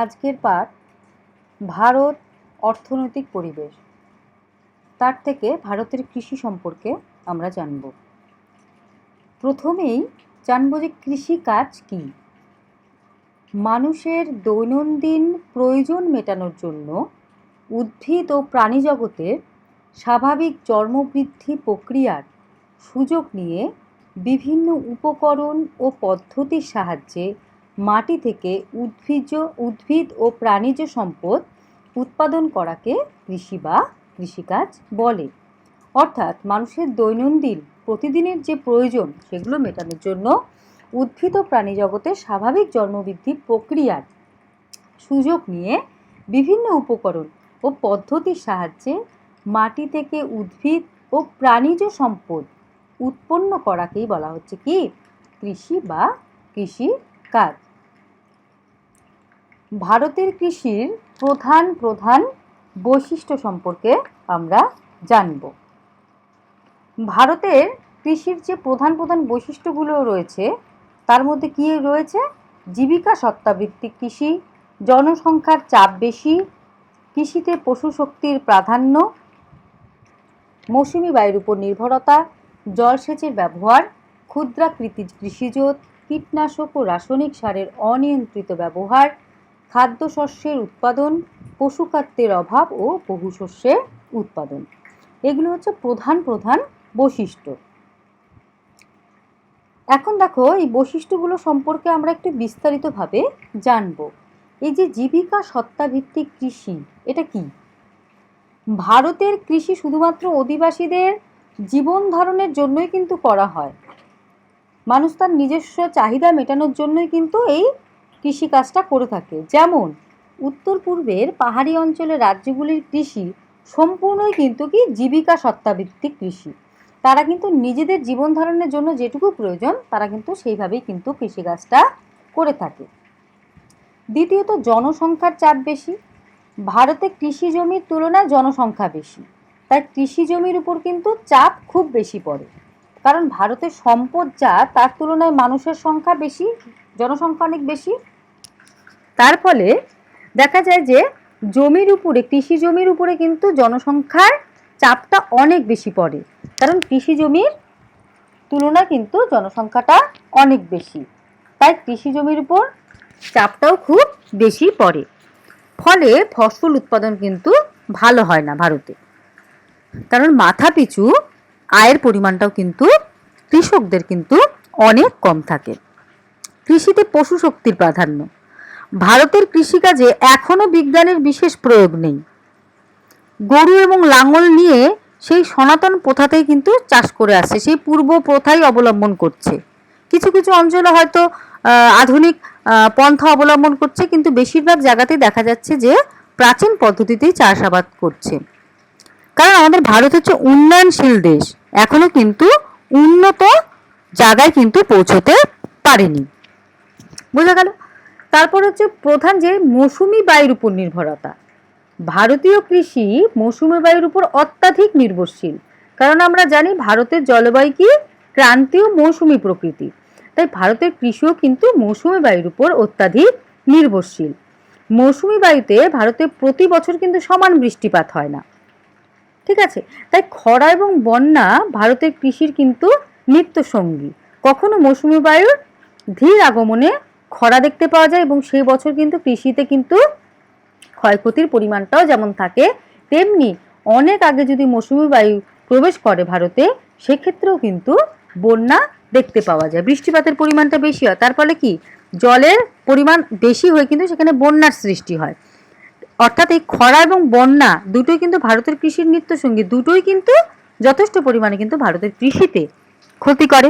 আজকের পাঠ ভারত অর্থনৈতিক পরিবেশ। তার থেকে ভারতের কৃষি সম্পর্কে আমরা জানব। প্রথমেই জানব যে কৃষিকাজ কী। মানুষের দৈনন্দিন প্রয়োজন মেটানোর জন্য উদ্ভিদ ও প্রাণী জগতের স্বাভাবিক জন্মবৃদ্ধি প্রক্রিয়ার সুযোগ নিয়ে বিভিন্ন উপকরণ ও পদ্ধতির সাহায্যে মাটি থেকে উদ্ভিদ ও প্রাণীজ সম্পদ উৎপাদন করাকে কৃষি বা কৃষিকাজ বলে। অর্থাৎ মানুষের দৈনন্দিন প্রতিদিনের যে প্রয়োজন সেগুলো মেটানোর জন্য উদ্ভিদ ও প্রাণী জগতের স্বাভাবিক জন্মবৃদ্ধি প্রক্রিয়ার সুযোগ নিয়ে বিভিন্ন উপকরণ ও পদ্ধতির সাহায্যে মাটি থেকে উদ্ভিদ ও প্রাণীজ সম্পদ উৎপন্ন করাকেই বলা হচ্ছে কি কৃষি বা কৃষিকাজ। ভারতের কৃষির প্রধান প্রধান বৈশিষ্ট্য সম্পর্কে আমরা জানব। ভারতের কৃষির যে প্রধান প্রধান বৈশিষ্ট্যগুলো রয়েছে তার মধ্যে কী রয়েছে? জীবিকা সত্তাভিত্তিক কৃষি, জনসংখ্যার চাপ বেশি, কৃষিতে পশু শক্তির প্রাধান্য, মৌসুমি বায়ুর উপর নির্ভরতা, জলসেচের ব্যবহার, ক্ষুদ্রাকৃতি কৃষিজোত, কীটনাশক ও রাসায়নিক সারের অনিয়ন্ত্রিত ব্যবহার, খাদ্যশস্যের উৎপাদন, পশুখাদ্যের অভাব ও বহুশস্যের উৎপাদন। এগুলো হচ্ছে প্রধান প্রধান বৈশিষ্ট্য। এখন দেখো এই বৈশিষ্ট্যগুলো সম্পর্কে আমরা একটু বিস্তারিতভাবে জানব। এই যে জীবিকা সত্তাভিত্তিক কৃষি, এটা কি? ভারতের কৃষি শুধুমাত্র অধিবাসীদের জীবন ধারণের জন্যই কিন্তু করা হয়। মানুষ তার নিজস্ব চাহিদা মেটানোর জন্যই কিন্তু এই কৃষিকাজটা করে থাকে। যেমন উত্তর পূর্বের পাহাড়ি অঞ্চলের রাজ্যগুলির কৃষি সম্পূর্ণই কিন্তু কি জীবিকা সত্তাভিত্তিক কৃষি। তারা কিন্তু নিজেদের জীবন ধারণের জন্য যেটুকু প্রয়োজন তারা কিন্তু সেইভাবেই কিন্তু কৃষিকাজটা করে থাকে। দ্বিতীয়ত জনসংখ্যার চাপ বেশি। ভারতে কৃষি জমির তুলনায় জনসংখ্যা বেশি, তাই কৃষি জমির উপর কিন্তু চাপ খুব বেশি পড়ে। কারণ ভারতের সম্পদ যা তার তুলনায় মানুষের সংখ্যা বেশি, জনসংখ্যা অনেক বেশি। তার ফলে দেখা যায় যে জমির উপরে, কৃষি জমির উপরে কিন্তু জনসংখ্যার চাপটা অনেক বেশি পড়ে। কারণ কৃষি জমির তুলনায় কিন্তু জনসংখ্যাটা অনেক বেশি, তাই কৃষি জমির উপর চাপটাও খুব বেশি পড়ে। ফলে ফসল উৎপাদন কিন্তু ভালো হয় না ভারতে। কারণ মাথা পিছু আয়ের পরিমাণটাও কিন্তু কৃষকদের কিন্তু অনেক কম থাকে। কৃষিতে পশু শক্তির প্রাধান্য। ভারতের কৃষিকাজে এখনও বিজ্ঞানের বিশেষ প্রয়োগ নেই। গরু এবং লাঙল নিয়ে সেই সনাতন প্রথাতেই কিন্তু চাষ করে আসছে, সেই পূর্ব প্রথাই অবলম্বন করছে। কিছু কিছু অঞ্চলে হয়তো আধুনিক পন্থা অবলম্বন করছে, কিন্তু বেশিরভাগ জায়গাতেই দেখা যাচ্ছে যে প্রাচীন পদ্ধতিতেই চাষাবাদ করছে। কারণ আমাদের ভারত হচ্ছে উন্নয়নশীল দেশ, এখনো কিন্তু উন্নত জায়গায় কিন্তু পৌঁছতে পারেনি। বোঝা গেল? তারপর হচ্ছে প্রধান যে মৌসুমি বায়ুর উপর নির্ভরতা। ভারতীয় কৃষি মৌসুমি বায়ুর উপর অত্যাধিক নির্ভরশীল। কারণ আমরা জানি ভারতের জলবায়ু কি ক্রান্তীয় মৌসুমি প্রকৃতি, তাই ভারতের কৃষিও কিন্তু মৌসুমি বায়ুর উপর অত্যাধিক নির্ভরশীল। মৌসুমি বায়ুতে ভারতে প্রতি বছর কিন্তু সমান বৃষ্টিপাত হয় না, ঠিক আছে? তাই খরা এবং বন্যা ভারতের কৃষির কিন্তু নিত্য সঙ্গী। কখনো মৌসুমি বায়ুর ধীর আগমনে খরা দেখতে পাওয়া যায় এবং সেই বছর কিন্তু কৃষিতে কিন্তু ক্ষয়ক্ষতির পরিমাণটাও যেমন থাকে, তেমনি অনেক আগে যদি মৌসুমি বায়ু প্রবেশ করে ভারতে, সেক্ষেত্রেও কিন্তু বন্যা দেখতে পাওয়া যায়। বৃষ্টিপাতের পরিমাণটা বেশি হয়, তার ফলে কি জলের পরিমাণ বেশি হয়ে কিন্তু সেখানে বন্যার সৃষ্টি হয়। অর্থাৎ এই খরা এবং বন্যা দুটোই কিন্তু ভারতের কৃষির নিত্য সঙ্গী, দুটোই কিন্তু যথেষ্ট পরিমাণে কিন্তু ভারতের কৃষিতে ক্ষতি করে।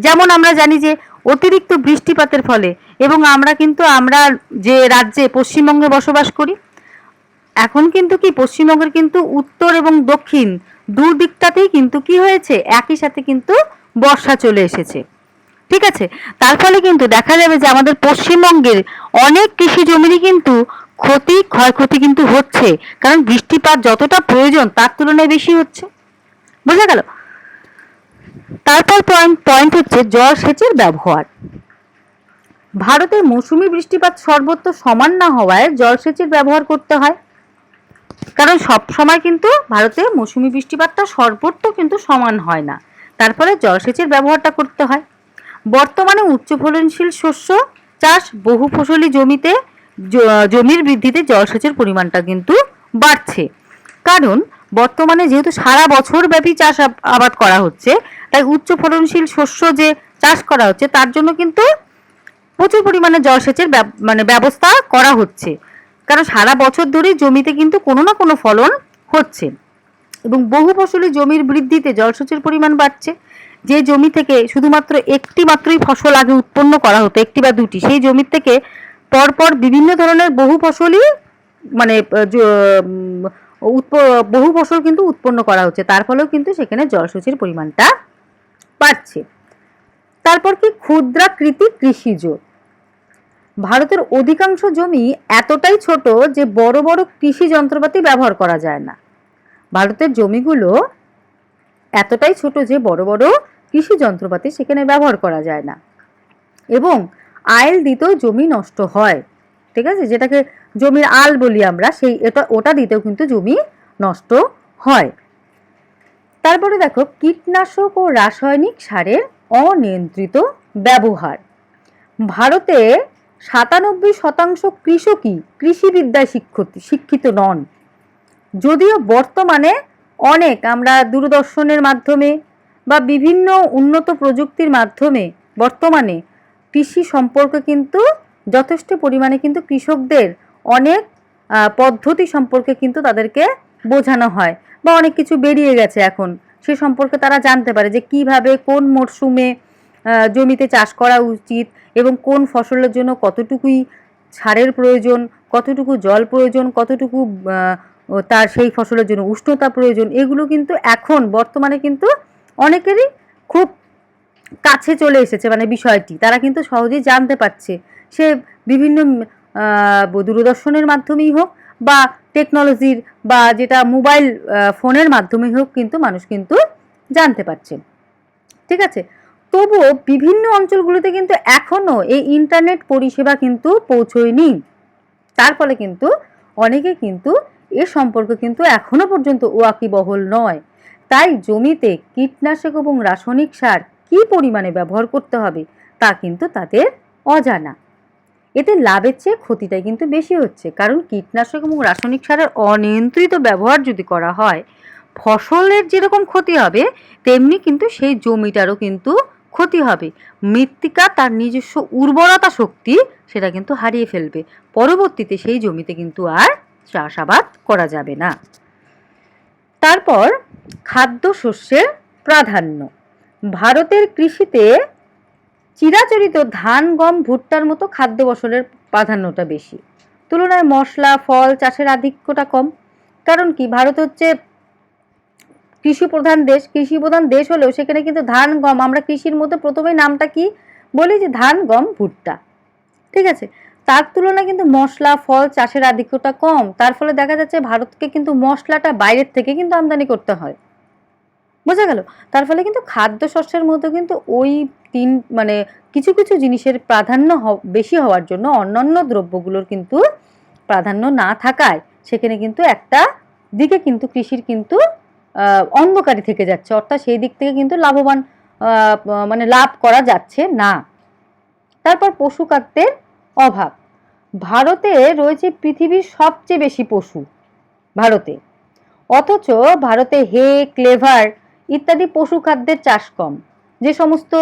যেমন আমরা জানি যে অতিরিক্ত বৃষ্টিপাতের ফলে, এবং আমরা যে রাজ্যে পশ্চিমবঙ্গে বসবাস করি, এখন কিন্তু কি পশ্চিমবঙ্গের কিন্তু উত্তর এবং দক্ষিণ দুদিকটাতেই কিন্তু কি হয়েছে, একই সাথে কিন্তু বর্ষা চলে এসেছে, ঠিক আছে? তার ফলে কিন্তু দেখা যাবে যে আমাদের পশ্চিমবঙ্গের অনেক কৃষি জমিরই কিন্তু ক্ষয়ক্ষতি কিন্তু হচ্ছে, কারণ বৃষ্টিপাত যতটা প্রয়োজন তার তুলনায় বেশি হচ্ছে। বোঝা গেল? তারপর পয়েন্ট হচ্ছে জলসেচের ব্যবহার। ভারতে মৌসুমী বৃষ্টিপাত সর্বত্র সমান না হওয়ায় জলসেচের ব্যবহার করতে হয়, কারণ সব সময় কিন্তু ভারতে মৌসুমী বৃষ্টিপাতটা সর্বত্র কিন্তু সমান হয় না, তারপরে জলসেচের ব্যবহারটা করতে হয়। বর্তমানে উচ্চ ফলনশীল শস্য চাষ, বহু ফসলি জমিতে জমির বৃদ্ধিতে জলসেচের পরিমাণটা কিন্তু বাড়ছে, কারণ বর্তমানে যেহেতু সারা বছর ব্যাপী চাষ আবাদ করা হচ্ছে, তাই উচ্চ ফলনশীল শস্য যে চাষ করা হচ্ছে তার জন্য কিন্তু প্রচুর পরিমাণে জলসেচের ব্যবস্থা করা হচ্ছে, কারণ সারা বছর ধরেই জমিতে কিন্তু কোনো না কোনো ফলন হচ্ছে এবং বহু ফসলি জমির বৃদ্ধিতে জলসেচের পরিমাণ বাড়ছে। যে জমি থেকে শুধুমাত্র একটি মাত্রই ফসল আগে উৎপন্ন করা হতো, একটি বা দুটি, সেই জমির থেকে পরপর বিভিন্ন ধরনের বহু ফসলই বহু ফসল কিন্তু উৎপন্ন করা হচ্ছে, তার ফলেও কিন্তু সেখানে জলসেচের পরিমাণটা বাড়ছে। তারপর কি ক্ষুদ্রাকৃতি কৃষিজ। ভারতের অধিকাংশ জমি এতটাই ছোট যে বড় বড় কৃষি যন্ত্রপাতি ব্যবহার করা যায় না। ভারতের জমিগুলো এতটাই ছোট যে বড় বড় কৃষি যন্ত্রপাতি সেখানে ব্যবহার করা যায় না, এবং আইল দিতেও জমি নষ্ট হয়। ঠিক আছে, যেটাকে জমির আল বলি আমরা, ওটা দিতেও কিন্তু জমি নষ্ট হয়। তারপরে দেখো কীটনাশক ও রাসায়নিক সারের অনিয়ন্ত্রিত ব্যবহার। ভারতে 97% কৃষকই কৃষিবিদ্যায় শিক্ষিত নন, যদিও বর্তমানে আমরা দূরদর্শনের মাধ্যমে বা বিভিন্ন উন্নত প্রযুক্তির মাধ্যমে বর্তমানে কৃষি সম্পর্কে কিন্তু যথেষ্ট পরিমাণে কিন্তু কৃষকদের অনেক পদ্ধতি সম্পর্কে কিন্তু তাদেরকে বোঝানো হয়, বা অনেক কিছু বেরিয়ে গেছে এখন, সে সম্পর্কে তারা জানতে পারে যে কিভাবে কোন মরশুমে জমিতে চাষ করা উচিত এবং কোন ফসলের জন্য কতটুকুই সারের প্রয়োজন, কতটুকু জল প্রয়োজন, কতটুকু তার সেই ফসলের জন্য উষ্ণতা প্রয়োজন। এগুলো কিন্তু এখন বর্তমানে কিন্তু অনেকেরই খুব কাছে চলে এসেছে, বিষয়টি তারা কিন্তু সহজেই জানতে পারছে, সে বিভিন্ন দূরদর্শনের মাধ্যমেই হোক বা টেকনোলজির বা যেটা মোবাইল ফোনের মাধ্যমেই হোক, কিন্তু মানুষ কিন্তু জানতে পারছে। ঠিক আছে, তবুও বিভিন্ন অঞ্চলগুলোতে কিন্তু এখনও এই ইন্টারনেট পরিষেবা কিন্তু পৌঁছয়নি, তার ফলে কিন্তু অনেকে কিন্তু এ সম্পর্কে কিন্তু এখনো পর্যন্ত ওয়াকিবহল নয়। তাই জমিতে কীটনাশক এবং রাসায়নিক সার কী পরিমাণে ব্যবহার করতে হবে তা কিন্তু তাদের অজানা। এতে লাভের চেয়ে ক্ষতিটাই কিন্তু বেশি হচ্ছে, কারণ কীটনাশক এবং রাসায়নিক সারের অনিয়ন্ত্রিত ব্যবহার যদি করা হয়, ফসলের যেরকম ক্ষতি হবে তেমনি কিন্তু সেই জমিটারও কিন্তু ক্ষতি হবে। মৃত্তিকা তার নিজস্ব উর্বরতা শক্তি সেটা কিন্তু হারিয়ে ফেলবে, পরবর্তীতে সেই জমিতে কিন্তু আর চাষাবাদ করা যাবে না। তারপর খাদ্যশস্যের প্রাধান্য। ভারতের কৃষিতে চিরাচরিত ধান, গম, ভুট্টার মতো খাদ্য ফসলের প্রাধান্যটা বেশি, তুলনায় মশলা, ফল চাষের আধিক্যটা কম। কারণ কি, ভারত হচ্ছে কৃষি প্রধান দেশ হলেও সেখানে কিন্তু ধান, গম, আমরা কৃষির মধ্যে প্রথমেই নামটা কি বলি যে ধান, গম, ভুট্টা। ঠিক আছে, তার তুলনায় কিন্তু মশলা, ফল চাষের আধিক্যটা কম, তার ফলে দেখা যাচ্ছে ভারতকে কিন্তু মশলাটা বাইরের থেকে কিন্তু আমদানি করতে হয়। বোঝা গেল? তার ফলে কিন্তু খাদ্যশস্যের মধ্যে কিন্তু ওই কিছু কিছু জিনিসের প্রাধান্য বেশি হওয়ার জন্য অন্যান্য দ্রব্যগুলোর কিন্তু প্রাধান্য না থাকায় সেখানে কিন্তু একটা দিকে কিন্তু কৃষির কিন্তু অন্ধকারই থেকে যাচ্ছে, অর্থাৎ সেই দিক থেকে কিন্তু লাভ করা যাচ্ছে না। তারপর পশুখাদ্যের অভাব। ভারতে রয়েছে পৃথিবীর সবচেয়ে বেশি পশু ভারতে, অথচ ভারতে হে, ক্লেভার ইত্যাদি পশু খাদ্যের চাষ কম। যে সমস্ত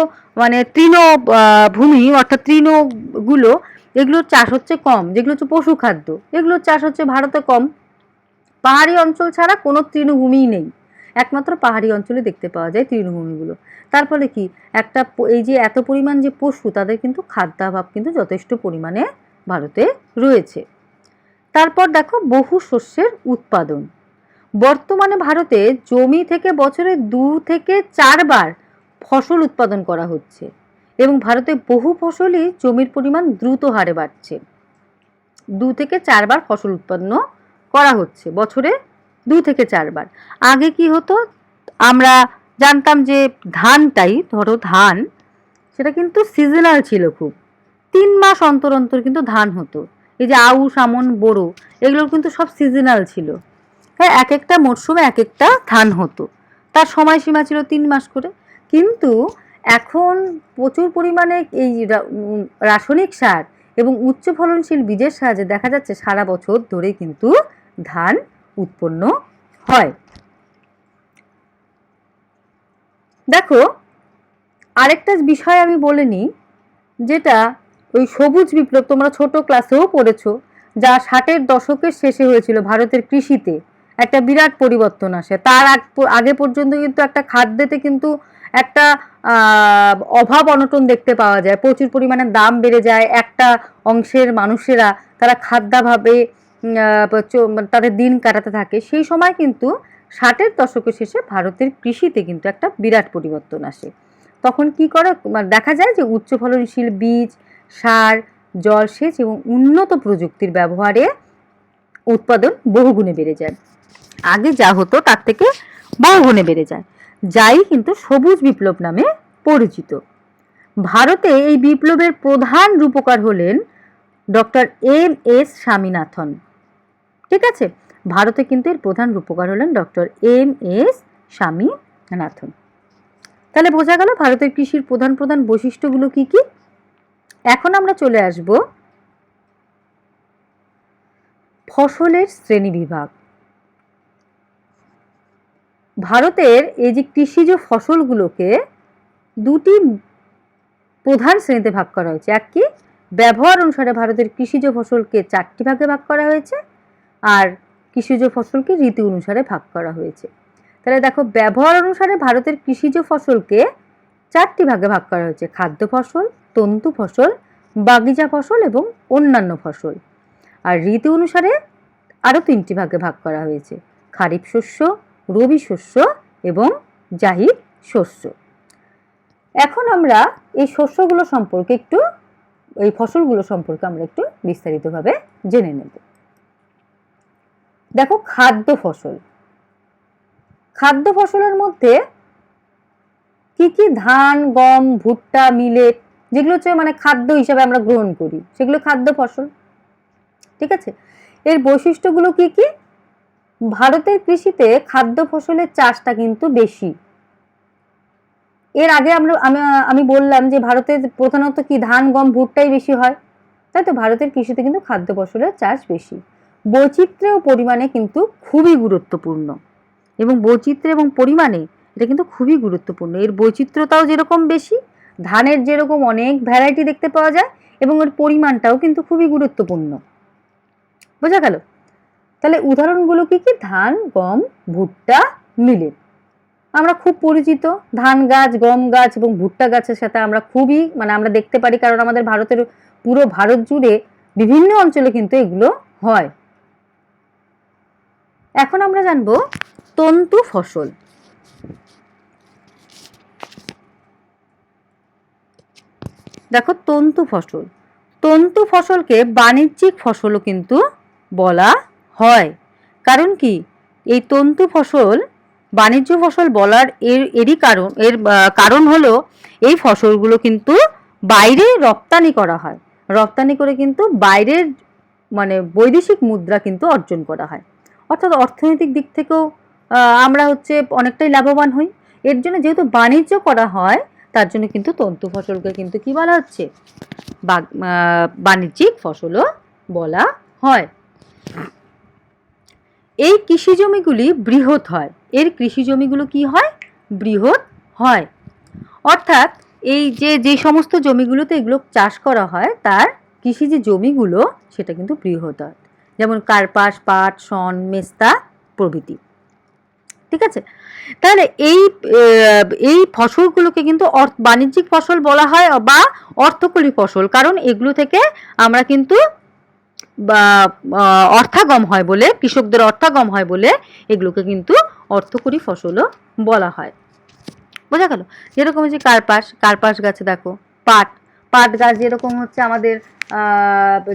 তৃণভূমি অর্থাৎ তৃণগুলো, এগুলোর চাষ হচ্ছে কম, যেগুলো হচ্ছে পশু খাদ্য, এগুলোর চাষ হচ্ছে ভারতে কম। পাহাড়ি অঞ্চল ছাড়া কোনো তৃণভূমিই নেই, একমাত্র পাহাড়ি অঞ্চলে দেখতে পাওয়া যায় তৃণভূমিগুলো। তার ফলে কি, এই যে এত পরিমাণ যে পশু, তাদের কিন্তু খাদ্যাভাব কিন্তু যথেষ্ট পরিমাণে ভারতে রয়েছে। তারপর দেখো বহু শস্যের উৎপাদন। বর্তমানে ভারতে জমি থেকে বছরে 2 থেকে 4 বার ফসল উৎপাদন করা হচ্ছে এবং ভারতে বহু ফসলই জমির পরিমাণ দ্রুত হারে বাড়ছে। 2 থেকে 4 বার ফসল উৎপন্ন করা হচ্ছে বছরে, 2 থেকে 4 বার। আগে কি হতো, আমরা জানতাম যে ধানটাই, ধরো ধান, সেটা কিন্তু সিজনাল ছিল খুব, 3 মাস অন্তর অন্তর কিন্তু ধান হতো। এই যে আউশ, আমন, বোরো এগুলো কিন্তু সব সিজনাল ছিল। হ্যাঁ, এক একটা মরশুমে এক একটা ধান হতো, তার সময়সীমা ছিল 3 মাস করে। কিন্তু এখন প্রচুর পরিমাণে এই রাসায়নিক সার এবং উচ্চ ফলনশীল বীজের সাহায্যে দেখা যাচ্ছে সারা বছর ধরে কিন্তু ধান উৎপন্ন হয়। দেখো, আরেকটা বিষয় আমি বলে নিই, যেটা ওই সবুজ বিপ্লব তোমরা ছোট ক্লাসেও পড়েছো, যা 60-এর দশকের শেষে হয়েছিল ভারতের কৃষিতে একটা বিরাট পরিবর্তন আসে। তার আগে পর্যন্ত কিন্তু একটা খাদ্যেতে কিন্তু একটা অভাব অনটন দেখতে পাওয়া যায়, প্রচুর পরিমাণে দাম বেড়ে যায়, একটা অংশের মানুষেরা তারা খাদ্যাভাবে তাদের দিন কাটাতে থাকে। সেই সময় কিন্তু 60-এর দশকের শেষে ভারতের কৃষিতে কিন্তু একটা বিরাট পরিবর্তন আসে। তখন কি করে দেখা যায় যে উচ্চ ফলনশীল বীজ, সার, জলসেচ এবং উন্নত প্রযুক্তির ব্যবহারে উৎপাদন বহুগুণে বেড়ে যায়। আগে যা হতো তার থেকে বহুগুণে বেড়ে যায়, যাই কিন্তু সবুজ বিপ্লব নামে পরিচিত। ভারতে এই বিপ্লবের প্রধান রূপকার হলেন ডক্টর এম.এস. স্বামীনাথন। ঠিক আছে, ভারতে কিন্তু এর প্রধান রূপকার হলেন ডক্টর এম.এস. স্বামীনাথন। তাহলে বোঝা গেল ভারতের কৃষির প্রধান প্রধান বৈশিষ্ট্যগুলো কি কি। এখন আমরা চলে আসব ফসলের শ্রেণীবিভাগ। ভারতের এই যে কৃষিজ ফসলগুলোকে দুটি প্রধান শ্রেণীতে ভাগ করা হয়েছে। এক কি, ব্যবহার অনুসারে ভারতের কৃষিজ ফসলকে 4টি ভাগে ভাগ করা হয়েছে, আর কৃষিজ ফসলকে ঋতু অনুসারে ভাগ করা হয়েছে। তাহলে দেখো, ব্যবহার অনুসারে ভারতের কৃষিজ ফসলকে 4টি ভাগে ভাগ করা হয়েছে: খাদ্য ফসল, তন্তু ফসল, বাগিচা ফসল এবং অন্যান্য ফসল। আর ঋতু অনুসারে আরও 3টি ভাগে ভাগ করা হয়েছে: খারিফ শস্য, রবি শস্য এবং জাহিদ শস্য। এখন আমরা এই শস্যগুলো সম্পর্কে একটু, এই ফসলগুলো সম্পর্কে আমরা একটু বিস্তারিতভাবে জেনে নেব। দেখো, খাদ্য ফসল। খাদ্য ফসলের মধ্যে কি কি? ধান, গম, ভুট্টা, মিলেট, যেগুলো হচ্ছে মানে খাদ্য হিসাবে আমরা গ্রহণ করি, সেগুলো খাদ্য ফসল। ঠিক আছে, এর বৈশিষ্ট্যগুলো কি কি? ভারতের কৃষিতে খাদ্য ফসলের চাষটা কিন্তু বেশি। এর আগে আমি বললাম যে ভারতে প্রধানত কি ধান, গম, ভুট্টাই বেশি হয়, তাই তো? ভারতের কৃষিতে কিন্তু খাদ্য ফসলের চাষ বেশি। বৈচিত্র্য ও পরিমাণে কিন্তু খুবই গুরুত্বপূর্ণ, এবং বৈচিত্র্য এবং পরিমাণে এটা কিন্তু খুবই গুরুত্বপূর্ণ। এর বৈচিত্র্যতাও যেরকম বেশি, ধানের যেরকম অনেক ভ্যারাইটি দেখতে পাওয়া যায়, এবং এর পরিমাণটাও কিন্তু খুবই গুরুত্বপূর্ণ। বোঝা গেল? তাহলে উদাহরণগুলো কি কি? ধান, গম, ভুট্টা, মিলেট। আমরা খুব পরিচিত ধান গাছ, গম গাছ এবং ভুট্টা গাছের সাথে আমরা খুবই আমরা দেখতে পারি, কারণ আমাদের ভারতের পুরো ভারত জুড়ে বিভিন্ন অঞ্চলে কিন্তু এগুলো হয়। এখন আমরা জানব তন্তু ফসল। দেখো, তন্তু ফসল, তন্তু ফসলকে বাণিজ্যিক ফসলও কিন্তু বলা হয়। কারণ কি? এই তন্তু ফসল বাণিজ্য ফসল বলার এর কারণ হলো এই ফসলগুলো কিন্তু বাইরে রপ্তানি করা হয়, রপ্তানি করে কিন্তু বাইরের বৈদেশিক মুদ্রা কিন্তু অর্জন করা হয়, অর্থাৎ অর্থনৈতিক দিক থেকেও আমরা অনেকটাই লাভবান হই। এর জন্য যেহেতু বাণিজ্য করা হয়, তার জন্য কিন্তু তন্তু ফসলকে কিন্তু কি বলা হচ্ছে? বাণিজ্যিক ফসলও বলা হয়। এই কৃষি জমিগুলি বৃহৎ হয়। এর কৃষি জমিগুলো কি হয়? বৃহৎ হয়। অর্থাৎ এই যে সমস্ত জমিগুলোতে এগুলো চাষ করা হয়, তার কৃষি যে জমিগুলো সেটা কিন্তু বৃহৎ হয়, যেমন কার্পাস, পাট, শন, মেস্তা প্রভৃতি। ঠিক আছে, তাহলে এই ফসলগুলোকে কিন্তু বাণিজ্যিক ফসল বলা হয় বা অর্থকরী ফসল, কারণ এগুলো থেকে আমরা কিন্তু অর্থাগম হয় বলে, কৃষকদের অর্থাগম হয় বলে এগুলোকে কিন্তু অর্থকরী ফসলও বলা হয়। বোঝা গেল? যেরকম যে কার্পাস গাছে দেখো, পাট গাছ যেরকম হচ্ছে আমাদের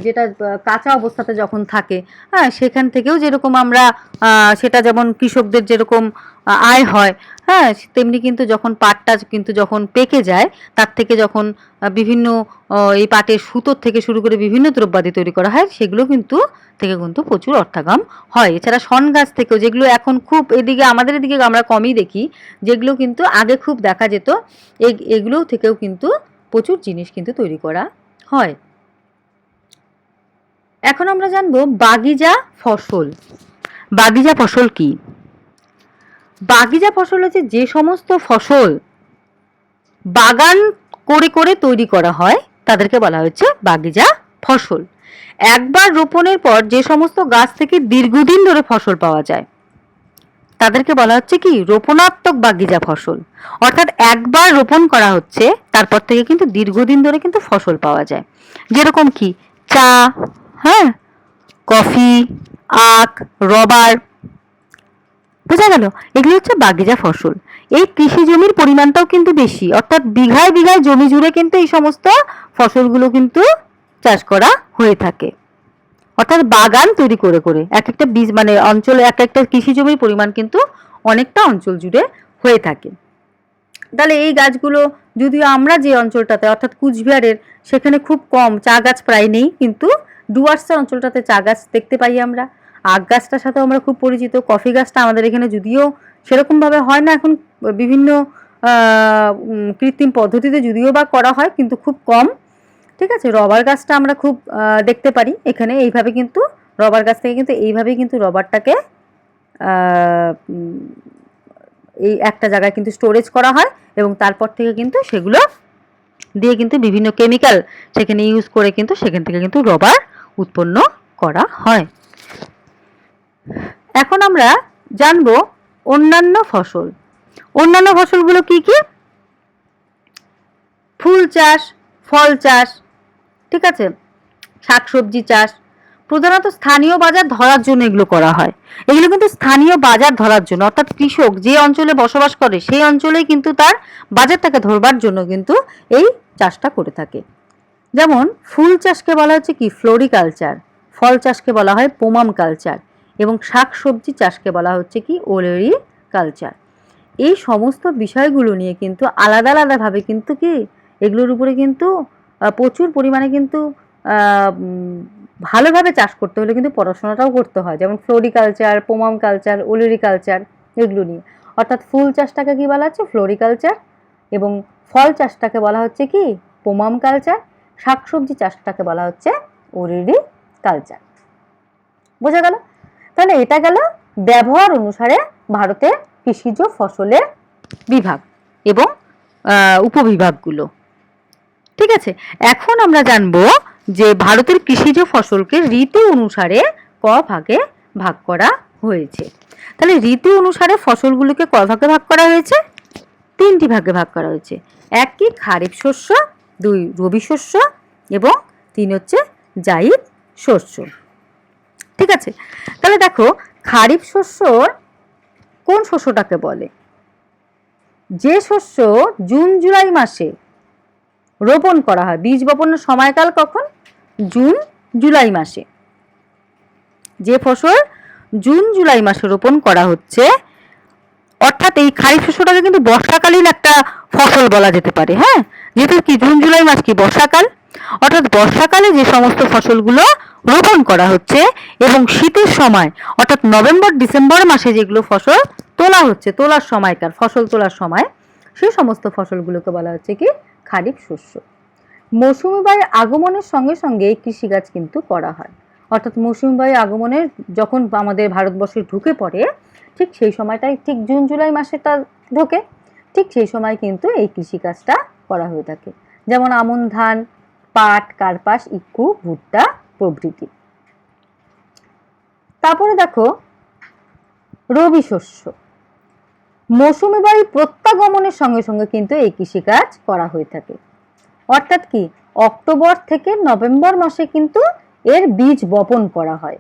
যেটা কাঁচা অবস্থাতে যখন থাকে, হ্যাঁ, সেখান থেকেও যেরকম আমরা সেটা যেমন কৃষকদের যেরকম আয় হয়, হ্যাঁ, তেমনি কিন্তু যখন পাটটা কিন্তু যখন পেকে যায়, তার থেকে যখন বিভিন্ন এই পাটের সুতোর থেকে শুরু করে বিভিন্ন দ্রব্যাদি তৈরি করা হয়, সেগুলো কিন্তু প্রচুর অর্থাগম হয়। এছাড়া শন গাছ থেকেও, যেগুলো এখন খুব এদিকে আমাদের এদিকে আমরা কমই দেখি, যেগুলো কিন্তু আগে খুব দেখা যেত, এগুলো থেকেও কিন্তু প্রচুর জিনিস কিন্তু তৈরি করা হয়। এখন আমরা জানবো বাগিচা ফসল। বাগিচা ফসল কি? বাগিচা ফসল হচ্ছে যে সমস্ত ফসল বাগান করে করে তৈরি করা হয়, তাদেরকে বলা হচ্ছে বাগিচা ফসল। একবার রোপণের পর যে সমস্ত গাছ থেকে দীর্ঘদিন ধরে ফসল পাওয়া যায়, তাদেরকে বলা হচ্ছে কি রোপণাত্মক বাগিচা ফসল। অর্থাৎ একবার রোপণ করা হচ্ছে, তারপর থেকে কিন্তু দীর্ঘদিন ধরে কিন্তু ফসল পাওয়া যায়। যেরকম কি চা, হ্যাঁ, কফি, আখ, রবার, বোঝা গেল? এগুলি হচ্ছে বাগিচা ফসল। এই কৃষি জমির পরিমাণটাও কিন্তু বেশি, অর্থাৎ বিঘায় বিঘায় জমি জুড়ে কিন্তু এই সমস্ত ফসলগুলো কিন্তু চাষ করা হয়ে থাকে। অর্থাৎ বাগান তৈরি করে করে এক একটা বীজ মানে অঞ্চলে এক একটা কৃষি জমির পরিমাণ কিন্তু অনেকটা অঞ্চল জুড়ে হয়ে থাকে। তাহলে এই গাছগুলো, যদিও আমরা যে অঞ্চলটাতে অর্থাৎ কুচবিহারের, সেখানে খুব কম, চা গাছ প্রায় নেই, কিন্তু ডুয়ার্সের অঞ্চলটাতে চা গাছ দেখতে পাই আমরা। আখ গাছটার সাথেও আমরা খুব পরিচিত। কফি গাছটা আমাদের এখানে যদিও সেরকমভাবে হয় না, এখন বিভিন্ন কৃত্রিম পদ্ধতিতে যদিও বা করা হয়, কিন্তু খুব কম। ঠিক আছে, রবার গাছটা আমরা খুব দেখতে পারি এখানে। এইভাবে কিন্তু রবার গাছ থেকে কিন্তু এইভাবেই কিন্তু রবারটাকে এই একটা জায়গায় কিন্তু স্টোরেজ করা হয়, এবং তারপর থেকে কিন্তু সেগুলো দিয়ে কিন্তু বিভিন্ন কেমিক্যাল সেখানে ইউজ করে কিন্তু সেখান থেকে কিন্তু রবার উৎপন্ন করা হয়। এখন আমরা জানবো অন্যান্য ফসল। অন্যান্য ফসলগুলো কি কি? ফুল চাষ, ফল চাষ, ঠিক আছে, শাকসবজি চাষ, প্রধানত স্থানীয় বাজার ধরার জন্য এগুলো করা হয়। এগুলো কিন্তু স্থানীয় বাজার ধরার জন্য, অর্থাৎ কৃষক যে অঞ্চলে বসবাস করে সেই অঞ্চলেই কিন্তু তার বাজারটাকে ধরবার জন্য কিন্তু এই চাষটা করে থাকে। যেমন ফুল চাষকে বলা হচ্ছে কি ফ্লোরিকালচার, ফল চাষকে বলা হয় পোমাম কালচার, এবং শাকসবজি চাষকে বলা হচ্ছে কি ওলেরি কালচার। এই সমস্ত বিষয়গুলো নিয়ে কিন্তু আলাদা আলাদাভাবে কিন্তু কি এগুলোর উপরে কিন্তু প্রচুর পরিমাণে কিন্তু ভালোভাবে চাষ করতে হলে কিন্তু পড়াশোনাটাও করতে হয়। যেমন ফ্লোরিকালচার, পোমাম কালচার, ওলেরি কালচার, এগুলো নিয়ে। অর্থাৎ ফুল চাষটাকে কি বলা হচ্ছে ফ্লোরিকালচার, এবং ফল চাষটাকে বলা হচ্ছে কি পোমাম কালচার, শাকসবজি চাষটাকে বলা হচ্ছে ওলেরি কালচার। বোঝা গেল? তাহলে এটা গেল ব্যবহার অনুসারে ভারতের কৃষিজ ফসলের বিভাগ এবং উপবিভাগগুলো। ঠিক আছে, এখন আমরা জানবো যে ভারতের কৃষিজ ফসলকে ঋতু অনুসারে ক ভাগে ভাগ করা হয়েছে। তাহলে ঋতু অনুসারে ফসলগুলোকে ক ভাগে ভাগ করা হয়েছে? 3টি ভাগে ভাগ করা হয়েছে। 1 কি খারিফ শস্য, 2 রবি শস্য, এবং 3 হচ্ছে জাইদ শস্য। ঠিক আছে, তাহলে দেখো খারিফ শস্যর কোন শস্যটাকে বলে? যে শস্য জুন জুলাই মাসে রোপণ করা হয়। বীজ বপনের সময়কাল কখন? জুন জুলাই মাসে। যে ফসল জুন জুলাই মাসে রোপণ করা হচ্ছে, অর্থাৎ এই খারিফ শস্যটাকে কিন্তু বর্ষাকালীন একটা ফসল বলা যেতে পারে। হ্যাঁ, যেহেতু কি জুন জুলাই মাস কি বর্ষাকাল, অর্থাৎ বর্ষাকালে যে সমস্ত ফসলগুলো রোপণ করা হচ্ছে এবং শীতের সময় অর্থাৎ নভেম্বর ডিসেম্বর মাসে যেগুলো ফসল তোলা হচ্ছে, তোলার সময়কার ফসল তোলার সময়, সেই সমস্ত ফসলগুলোকে বলা হচ্ছে কি খারিফ শস্য। মৌসুমী বায়ুর আগমনের সঙ্গে সঙ্গে এই কৃষিকাজ কিন্তু করা হয়। অর্থাৎ মৌসুমী বায়ু আগমনের যখন আমাদের ভারতবর্ষে ঢুকে পড়ে, ঠিক সেই সময়টাই ঠিক জুন জুলাই মাসেটা ঢোকে, ঠিক সেই সময় কিন্তু এই কৃষিকাজটা করা হয়ে থাকে। যেমন আমন ধান, পাট, কার্পাস, ইক্ষু, ভুট্টা প্রভৃতি। তারপরে দেখো রবি শস্য। মৌসুমী বায়ু প্রত্যাগমনের সঙ্গে সঙ্গে কিন্তু এই কৃষিকাজ করা হয়ে থাকে। অর্থাৎ কি অক্টোবর থেকে নভেম্বর মাসে কিন্তু এর বীজ বপন করা হয়।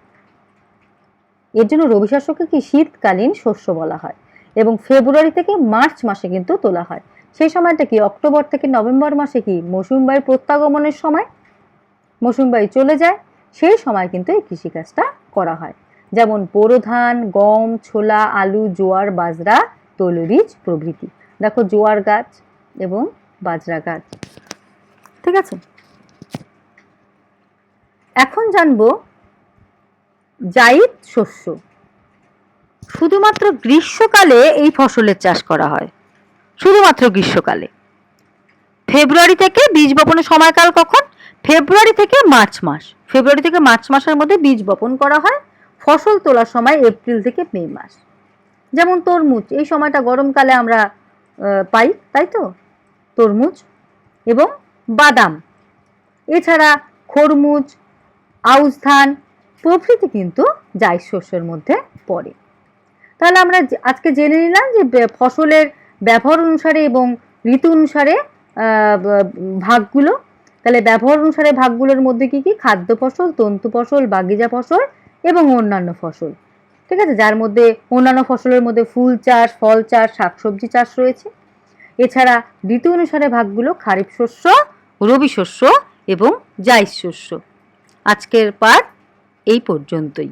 এর জন্য রবি শস্যকে কি শীতকালীন শস্য বলা হয়, এবং ফেব্রুয়ারি থেকে মার্চ মাসে কিন্তু তোলা হয়। সেই সময়টা কি অক্টোবর থেকে নভেম্বর মাসে কি মৌসুমী বায়ুর প্রত্যাগমনের সময়, মৌসুমী বায়ু চলে যায়, সেই সময় কিন্তু এই কৃষিকাজটা করা হয়। যেমন বোরো ধান, গম, ছোলা, আলু, জোয়ার, বাজরা, তৈলবীজ প্রভৃতি। দেখো জোয়ার গাছ এবং বাজরা গাছ, ঠিক আছে। এখন জানবো জায়িদ শস্য। শুধুমাত্র গ্রীষ্মকালে এই ফসলের চাষ করা হয়, শুধুমাত্র গ্রীষ্মকালে। ফেব্রুয়ারি থেকে বীজ বপনের সময়কাল কখন? ফেব্রুয়ারি থেকে মার্চ মাস। ফেব্রুয়ারি থেকে মার্চ মাসের মধ্যে বীজ বপন করা হয়। ফসল তোলার সময় এপ্রিল থেকে মে মাস। যেমন তরমুজ, এই সময়টা গরমকালে আমরা পাই, তাই তো, তরমুজ এবং বাদাম। এছাড়া খরমুজ, আউশ ধান প্রভৃতি কিন্তু জায়িদ শস্যের মধ্যে পড়ে। তাহলে আমরা আজকে জেনে নিলাম যে ফসলের ব্যবহার অনুসারে এবং ঋতু অনুসারে ভাগগুলো। তাহলে ব্যবহার অনুসারে ভাগগুলোর মধ্যে কি কি? খাদ্য ফসল, তন্তু ফসল, বাগিচা ফসল এবং অন্যান্য ফসল, ঠিক আছে। যার মধ্যে অন্যান্য ফসলের মধ্যে ফুল চাষ, ফল চাষ, শাকসবজি চাষ রয়েছে। এছাড়া ঋতু অনুসারে ভাগগুলো খারিফ শস্য, রবি শস্য এবং জায়িদ শস্য। আজকের পাঠ এই পর্যন্তই।